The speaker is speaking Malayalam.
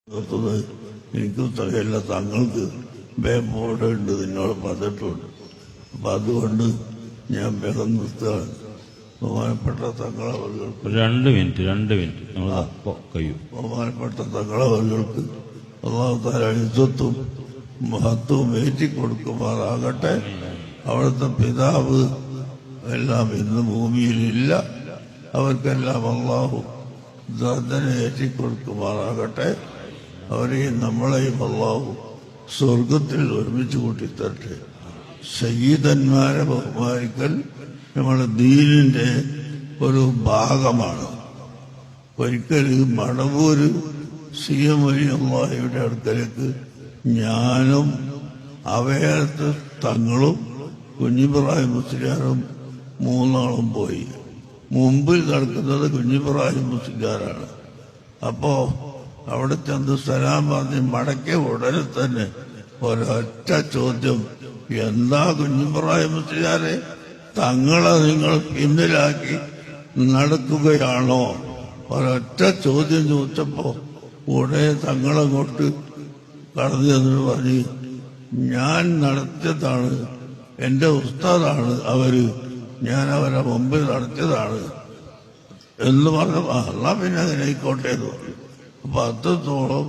എനിക്കും തകയില്ല, തങ്ങൾക്ക് ബോർഡുണ്ട്, നിന്നോട് പറഞ്ഞിട്ടുണ്ട്. അപ്പം അതുകൊണ്ട് ഞാൻ വേഗം നിർത്തുകയാണ്. ബഹുമാനപ്പെട്ട തങ്ങളവർക്ക് 2 മിനിറ്റ് കഴിയും. ബഹുമാനപ്പെട്ട തങ്ങളവർക്ക് അള്ളാഹു തആല ഇസ്സത്തും മഹത്വവും ഏറ്റിക്കൊടുക്കുമാറാകട്ടെ. അവിടുത്തെ പിതാവ് എല്ലാം ഇന്ന് ഭൂമിയിലില്ല. അവർക്കെല്ലാം അള്ളാഹു ദർജനെ ഏറ്റിക്കൊടുക്കുമാറാകട്ടെ. അവരെയും നമ്മളെയും അള്ളാഹു സ്വർഗത്തിൽ ഒരുമിച്ച് കൂട്ടിത്തരട്ടെ. സയ്യിദന്മാരെ ബഹുമാനിക്കൽ നമ്മുടെ ദീനിന്റെ ഒരു ഭാഗമാണ്. ഒരിക്കൽ മടവൂര് CM വലിയുള്ളാഹിയുടെ അടുക്കലേക്ക് ഞാനും അവയത്ത് തങ്ങളും കുഞ്ഞിബ്രാഹിം മുസ്ലിയാരും 3 ആളും പോയി. മുമ്പിൽ നടക്കുന്നത് കുഞ്ഞിബ്രാഹിം മുസ്ലിയാരാണ്. അപ്പോ അവിടെ ചെന്ന് സലാം പറഞ്ഞ് മടക്കിയ ഉടനെ തന്നെ ഒരൊറ്റ ചോദ്യം, എന്താ കുഞ്ഞിബ്രാഹിം മുസ്ലിയാരെ, തങ്ങളെ നിങ്ങൾ പിന്നിലാക്കി നടക്കുകയാണോ? ഒരൊറ്റ ചോദ്യം ചോദിച്ചപ്പോ ഉടനെ തങ്ങളങ്ങോട്ട് കടന്നു ചെന്നിട്ട് പറഞ്ഞ്, ഞാൻ നടത്തിയതാണ്, എന്റെ ഉസ്താദാണ് അവര്, ഞാൻ അവരെ മുമ്പിൽ നടത്തിയതാണ് എന്ന് പറഞ്ഞു. അല്ല പിന്നെ അങ്ങനെ ആയിക്കോട്ടെ എന്ന് പറഞ്ഞു. അപ്പൊ അത്രത്തോളം